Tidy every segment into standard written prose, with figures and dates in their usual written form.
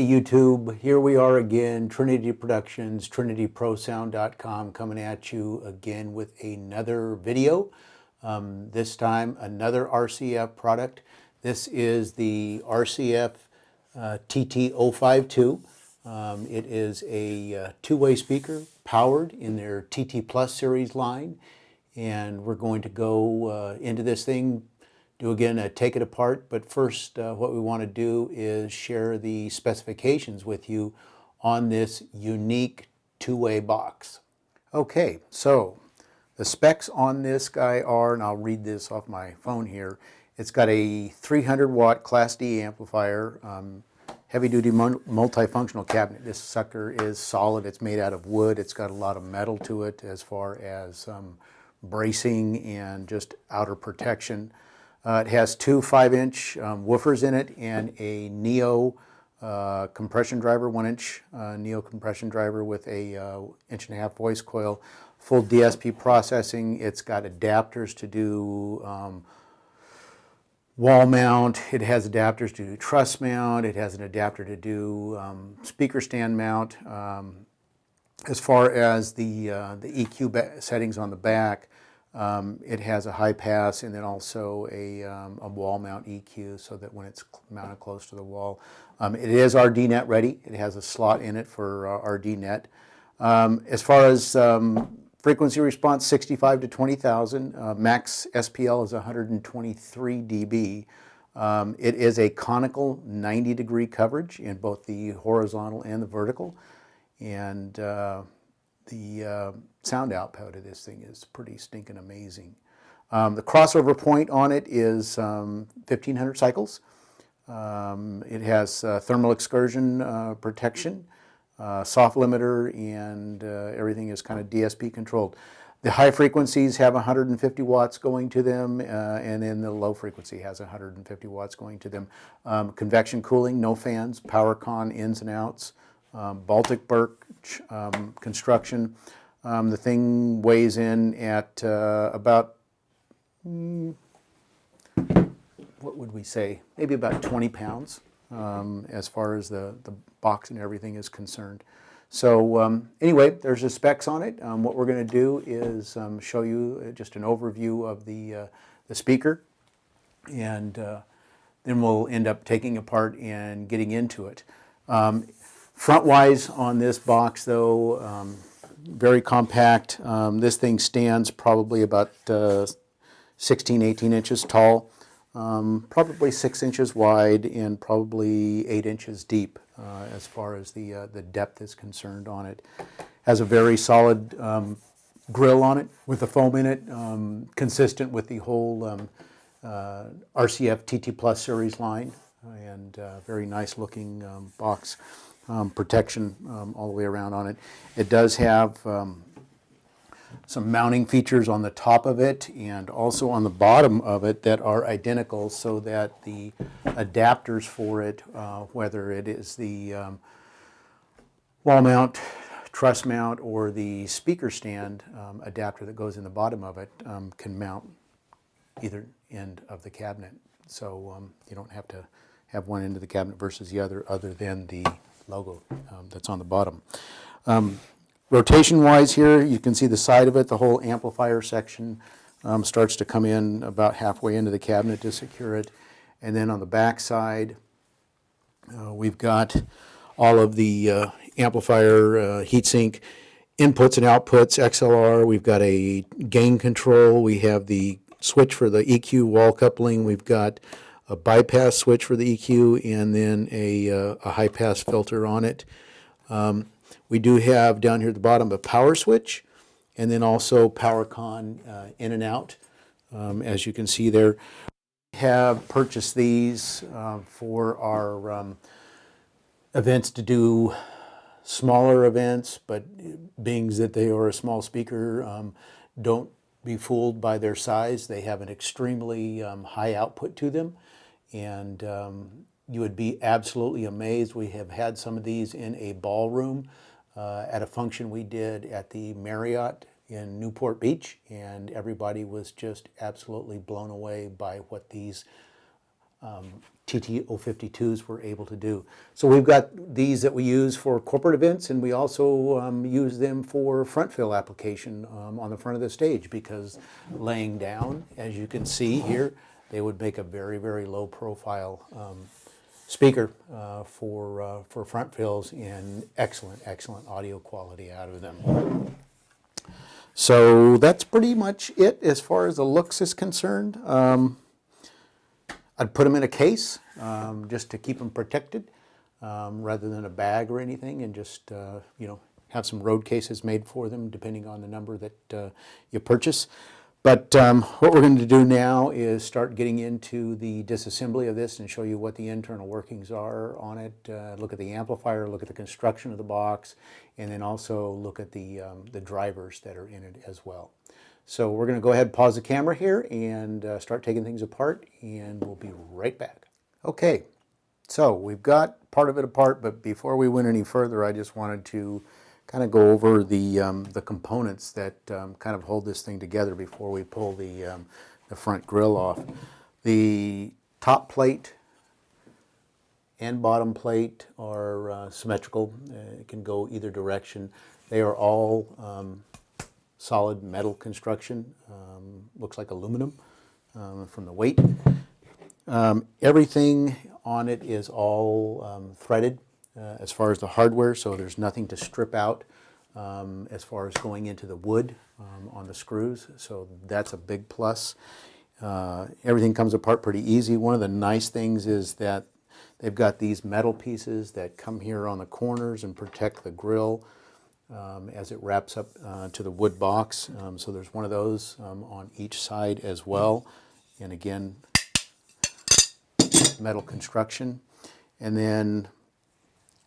Hey YouTube, here we are again, Trinity Productions, trinityprosound.com, coming at you again with another video. This time another RCF product. This is the RCF TT052. It is a two-way speaker powered in their TT Plus series line, and we're going to go into this thing, take it apart, but first what we want to do is share the specifications with you on this unique two-way box. Okay, so the specs on this guy are, and I'll read this off my phone here, it's got a 300 watt Class D amplifier, heavy-duty multifunctional cabinet. This sucker is solid. It's made out of wood. It's got a lot of metal to it as far as bracing and just outer protection. It has two 5-inch woofers in it and a Neo compression driver, 1-inch Neo compression driver with a 1.5-inch voice coil, full DSP processing. It's got adapters to do wall mount. It has adapters to do truss mount. It has an adapter to do speaker stand mount. As far as the EQ settings on the back, it has a high pass and then also a wall mount EQ, so that when it's mounted close to the wall. It is RDNet ready. It has a slot in it for RDNet. As far as frequency response, 65 to 20,000. Max SPL is 123 dB. It is a conical 90-degree coverage in both the horizontal and the vertical. And the sound output of this thing is pretty stinking amazing. The crossover point on it is 1,500 cycles. It has thermal excursion protection, soft limiter, and everything is kind of DSP controlled. The high frequencies have 150 watts going to them, and then the low frequency has 150 watts going to them. Convection cooling, no fans, PowerCon ins and outs. Baltic birch construction. The thing weighs in at about, what would we say, maybe about 20 pounds as far as the box and everything is concerned. So anyway, there's the specs on it. What we're going to do is show you just an overview of the speaker, and then we'll end up taking apart and getting into it. Front-wise on this box, though, very compact. This thing stands probably about 16, 18 inches tall, probably 6 inches wide, and probably 8 inches deep as far as the depth is concerned on it. Has a very solid grill on it with the foam in it, consistent with the whole RCF TT Plus series line, and very nice looking box. Protection all the way around on it. It does have some mounting features on the top of it and also on the bottom of it that are identical, so that the adapters for it, whether it is the wall mount, truss mount, or the speaker stand adapter that goes in the bottom of it, can mount either end of the cabinet. So you don't have to have one end of the cabinet versus the other than the logo that's on the bottom. Rotation wise here, you can see the side of it. The whole amplifier section starts to come in about halfway into the cabinet to secure it. And then on the back side, we've got all of the amplifier heatsink inputs and outputs, XLR. We've got a gain control. We have the switch for the EQ wall coupling. We've got a bypass switch for the EQ, and then a high-pass filter on it. We do have down here at the bottom a power switch, and then also PowerCon in and out, as you can see there. We have purchased these for our events, to do smaller events, but being that they are a small speaker, don't be fooled by their size. They have an extremely high output to them, and you would be absolutely amazed. We have had some of these in a ballroom at a function we did at the Marriott in Newport Beach, and everybody was just absolutely blown away by what these TT052s were able to do. So we've got these that we use for corporate events, and we also use them for front fill application on the front of the stage, because laying down, as you can see here, they would make a very, very low profile speaker for front fills, and excellent, excellent audio quality out of them. So that's pretty much it as far as the looks is concerned. I'd put them in a case just to keep them protected rather than a bag or anything, and just you know, have some road cases made for them depending on the number that you purchase. But what we're going to do now is start getting into the disassembly of this and show you what the internal workings are on it. Look at the amplifier, look at the construction of the box, and then also look at the drivers that are in it as well. So we're going to go ahead and pause the camera here and start taking things apart, and we'll be right back. Okay, so we've got part of it apart, but before we went any further, I just wanted to kind of go over the components that kind of hold this thing together before we pull the front grille off. The top plate and bottom plate are symmetrical. It can go either direction. They are all solid metal construction. Looks like aluminum from the weight. Everything on it is all threaded as far as the hardware, so there's nothing to strip out as far as going into the wood on the screws, so that's a big plus. Everything comes apart pretty easy. One of the nice things is that they've got these metal pieces that come here on the corners and protect the grill as it wraps up to the wood box. So there's one of those on each side as well, and again, metal construction. And then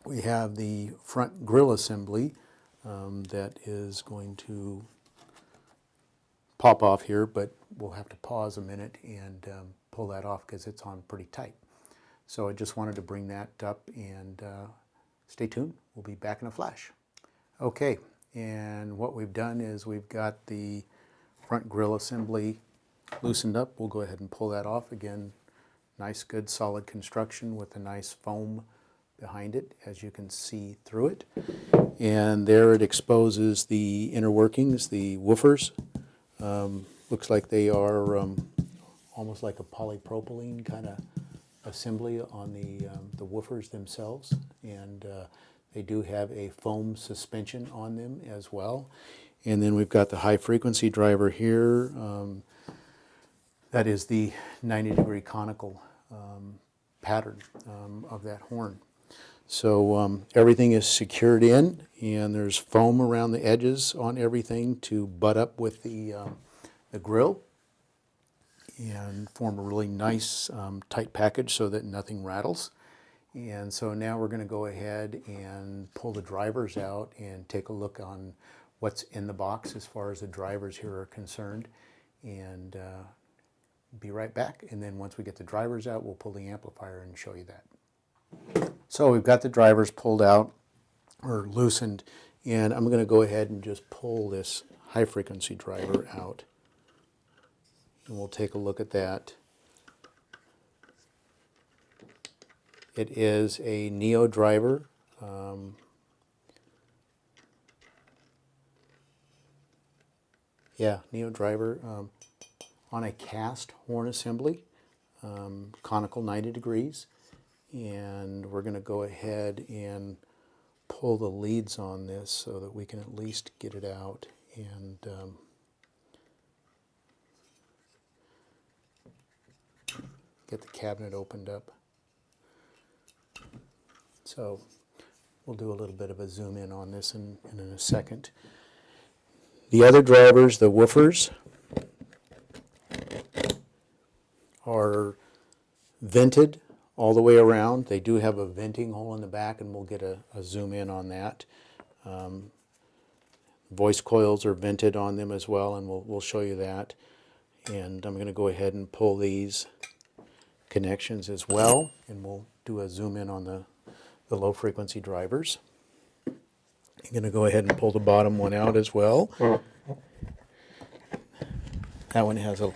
we have the front grille assembly that is going to pop off here, but we'll have to pause a minute and pull that off because it's on pretty tight. So I just wanted to bring that up, and stay tuned. We'll be back in a flash. Okay, and what we've done is we've got the front grille assembly loosened up. We'll go ahead and pull that off. Again, nice, good, solid construction with a nice foam behind it, as you can see through it. And there it exposes the inner workings, the woofers. Looks like they are almost like a polypropylene kind of assembly on the woofers themselves, and they do have a foam suspension on them as well. And then we've got the high frequency driver here. That is the 90-degree conical pattern of that horn. So everything is secured in, and there's foam around the edges on everything to butt up with the grill and form a really nice tight package so that nothing rattles. And so now we're going to go ahead and pull the drivers out and take a look on what's in the box as far as the drivers here are concerned, and be right back. And then once we get the drivers out, we'll pull the amplifier and show you that. So we've got the drivers pulled out or loosened, and I'm going to go ahead and just pull this high frequency driver out, and we'll take a look at that. It is a Neo driver. Neo driver on a cast horn assembly, conical 90 degrees. And we're going to go ahead and pull the leads on this so that we can at least get it out and get the cabinet opened up. So we'll do a little bit of a zoom in on this in a second. The other drivers, the woofers, are vented all the way around. They do have a venting hole in the back, and we'll get a zoom in on that. Voice coils are vented on them as well, and we'll show you that. And I'm going to go ahead and pull these connections as well, and we'll do a zoom in on the low frequency drivers. I'm going to go ahead and pull the bottom one out as well. That one has a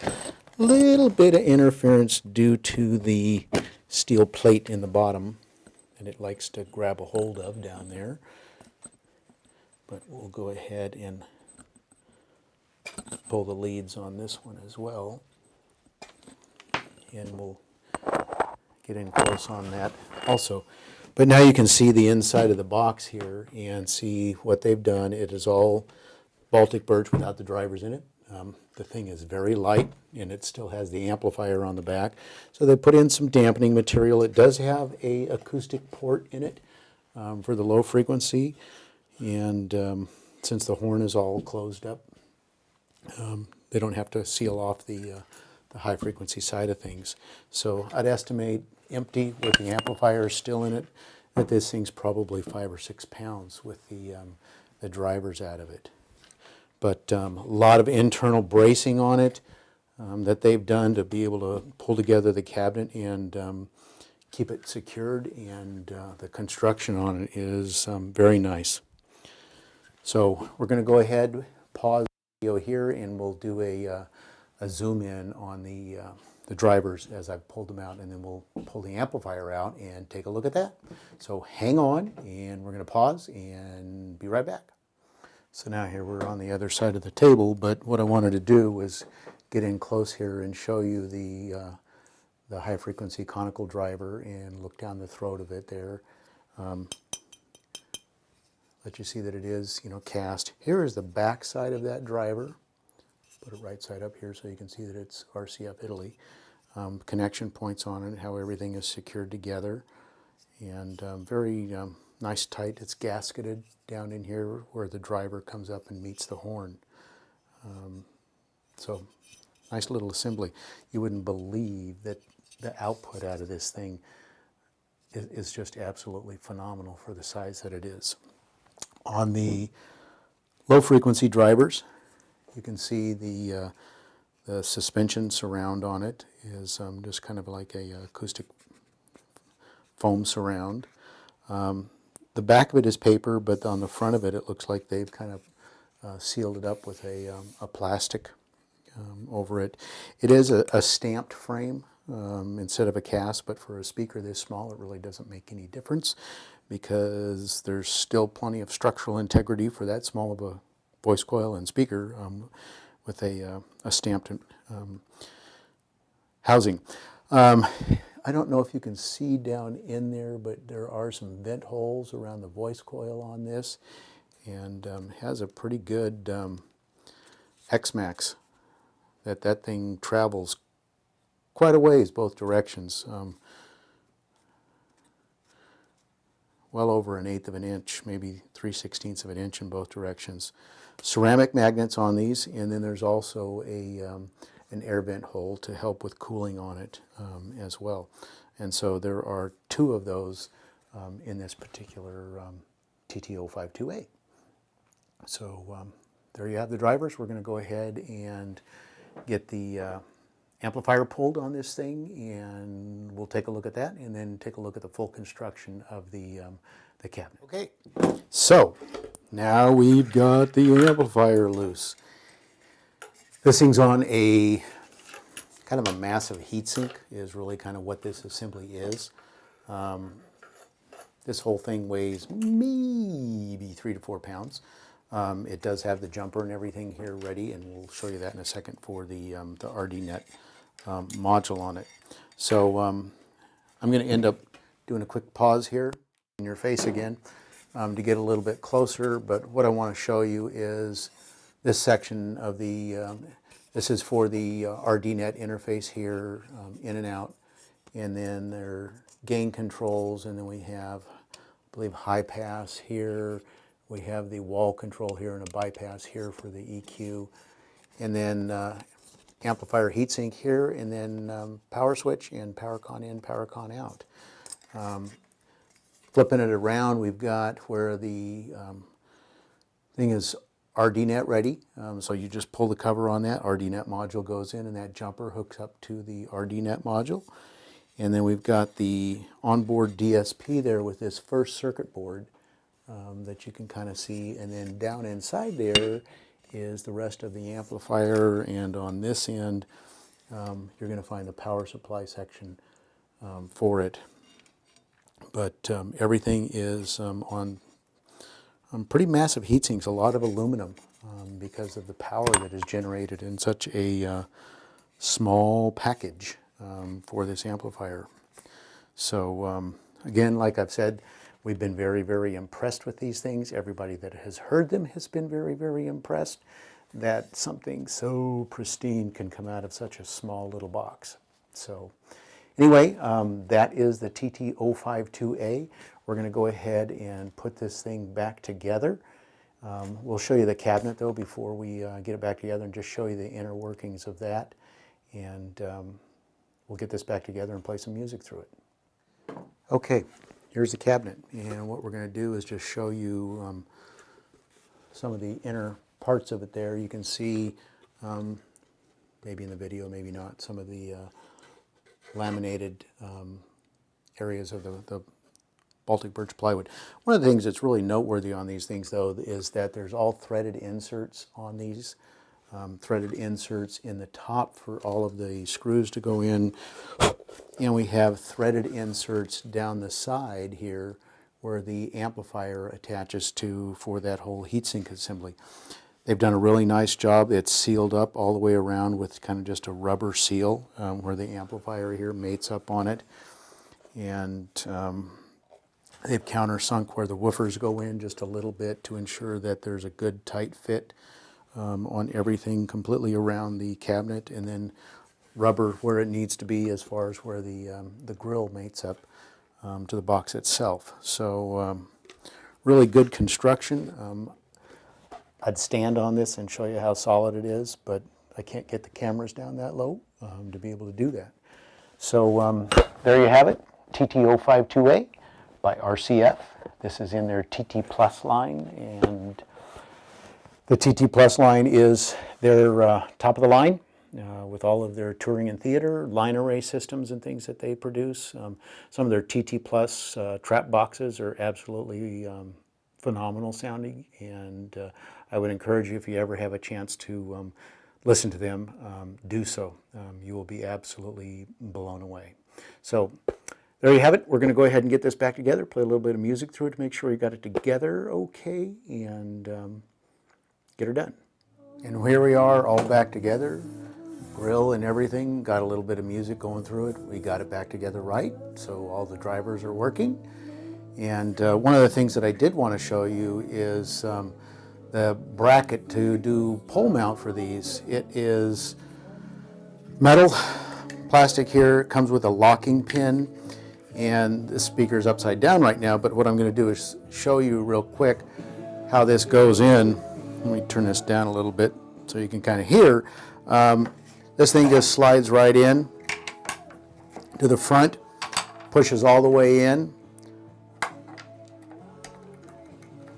little bit of interference due to the steel plate in the bottom, and it likes to grab a hold of down there. But we'll go ahead and pull the leads on this one as well, and we'll get in close on that also. But now you can see the inside of the box here and see what they've done. It is all Baltic birch without the drivers in it. The thing is very light, and it still has the amplifier on the back. So they put in some dampening material. It does have a acoustic port in it for the low frequency, and since the horn is all closed up, they don't have to seal off the high frequency side of things. So I'd estimate, empty with the amplifier still in it, that this thing's probably 5 or 6 pounds with the drivers out of it. But a lot of internal bracing on it that they've done to be able to pull together the cabinet and keep it secured, and the construction on it is very nice. So we're going to go ahead, pause the video here, and we'll do a zoom in on the drivers as I've pulled them out, and then we'll pull the amplifier out and take a look at that. So hang on, and we're going to pause and be right back. So now here we're on the other side of the table, but what I wanted to do was get in close here and show you the high frequency conical driver and look down the throat of it there. Let you see that it is, cast. Here is the back side of that driver. Put it right side up here so you can see that it's RCF Italy. Connection points on it, how everything is secured together, and very nice tight. It's gasketed down in here where the driver comes up and meets the horn. So nice little assembly. You wouldn't believe that the output out of this thing is just absolutely phenomenal for the size that it is. On the low frequency drivers, you can see the suspension surround on it is just kind of like a acoustic foam surround. The back of it is paper, but on the front of it, it looks like they've kind of sealed it up with a plastic over it. It is a stamped frame instead of a cast, but for a speaker this small, it really doesn't make any difference because there's still plenty of structural integrity for that small of a voice coil and speaker with a stamped housing. I don't know if you can see down in there, but there are some vent holes around the voice coil on this, and has a pretty good X-Max that thing travels quite a ways both directions. Well over 1/8 of an inch, maybe 3/16 of an inch in both directions. Ceramic magnets on these, and then there's also an air vent hole to help with cooling on it as well. And so there are 2 of those in this particular TT052A. So there you have the drivers. We're going to go ahead and get the amplifier pulled on this thing, and we'll take a look at that, and then take a look at the full construction of the cabinet. Okay, so now we've got the amplifier loose. This thing's on a kind of a massive heatsink is really kind of what this assembly is. This whole thing weighs maybe 3 to 4 pounds. It does have the jumper and everything here ready, and we'll show you that in a second for the RDNet module on it. So I'm going to end up doing a quick pause here in your face again to get a little bit closer, but what I want to show you is this section of the, this is for the RDNet interface here, in and out, and then there are gain controls, and then we have, I believe, high pass here, we have the wall control here and a bypass here for the EQ, and then amplifier heatsink here, and then power switch and power con in, power con out. Flipping it around, we've got where the thing is RDNet ready, so you just pull the cover on that, RDNet module goes in, and that jumper hooks up to the RDNet module. And then we've got the onboard DSP there with this first circuit board that you can kind of see, and then down inside there is the rest of the amplifier, and on this end you're going to find the power supply section for it. But everything is on pretty massive heat sinks, a lot of aluminum because of the power that is generated in such a small package for this amplifier. So again, like I've said, we've been very, very impressed with these things. Everybody that has heard them has been very, very impressed that something so pristine can come out of such a small little box. So anyway, that is the TT052A. We're going to go ahead and put this thing back together. We'll show you the cabinet though before we get it back together, and just show you the inner workings of that. And we'll get this back together and play some music through it. Okay, here's the cabinet, and what we're going to do is just show you some of the inner parts of it there. You can see, maybe in the video, maybe not, some of the laminated areas of the Baltic birch plywood. One of the things that's really noteworthy on these things though is that there's all threaded inserts on these. Threaded inserts in the top for all of the screws to go in, and we have threaded inserts down the side here where the amplifier attaches to for that whole heatsink assembly. They've done a really nice job. It's sealed up all the way around with kind of just a rubber seal where the amplifier here mates up on it, and they've countersunk where the woofers go in just a little bit to ensure that there's a good tight fit on everything completely around the cabinet, and then rubber where it needs to be as far as where the grill mates up to the box itself. So really good construction. I'd stand on this and show you how solid it is, but I can't get the cameras down that low to be able to do that. So there you have it, TT052A by RCF. This is in their TT Plus line, and the TT Plus line is their top of the line with all of their touring and theater line array systems and things that they produce. Some of their TT Plus trap boxes are absolutely phenomenal sounding, and I would encourage you, if you ever have a chance to listen to them, do so. You will be absolutely blown away. So there you have it. We're going to go ahead and get this back together, play a little bit of music through it to make sure you got it together okay, and get her done. And here we are, all back together, grill and everything, got a little bit of music going through it. We got it back together right, so all the drivers are working. And one of the things that I did want to show you is the bracket to do pole mount for these. It is metal, plastic here, it comes with a locking pin, and the speaker is upside down right now, but what I'm going to do is show you real quick how this goes in. Let me turn this down a little bit so you can kind of hear. This thing just slides right in to the front, pushes all the way in,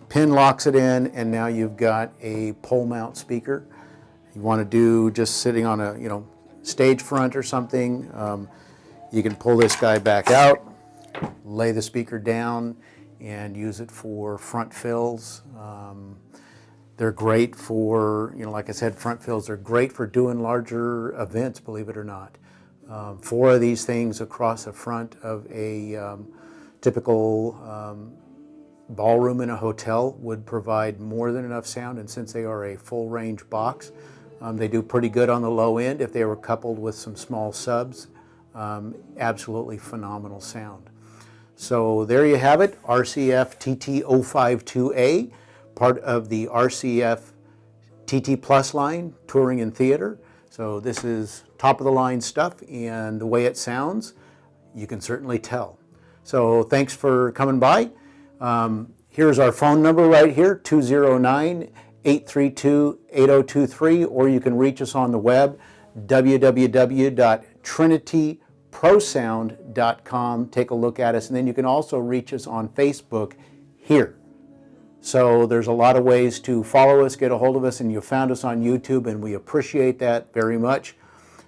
pin locks it in, and now you've got a pole mount speaker. You want to do just sitting on a stage front or something, you can pull this guy back out, lay the speaker down, and use it for front fills. They're great for, like I said, front fills. They're great for doing larger events, believe it or not. 4 of these things across the front of a typical ballroom in a hotel would provide more than enough sound, and since they are a full range box, they do pretty good on the low end. If they were coupled with some small subs, absolutely phenomenal sound. So there you have it, RCF TT052A, part of the RCF TT Plus line, touring and theater. So this is top of the line stuff, and the way it sounds, you can certainly tell. So thanks for coming by. Here's our phone number right here, 209-832-8023, or you can reach us on the web, www.trinityprosound.com. Take a look at us, and then you can also reach us on Facebook here. So there's a lot of ways to follow us, get a hold of us, and you found us on YouTube, and we appreciate that very much.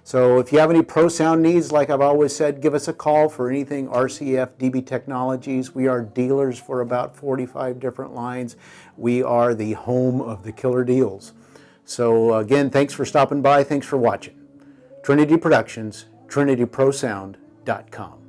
So if you have any pro sound needs, like I've always said, give us a call for anything RCF DB Technologies. We are dealers for about 45 different lines. We are the home of the killer deals. So again, thanks for stopping by. Thanks for watching. Trinity Productions, TrinityProSound.com.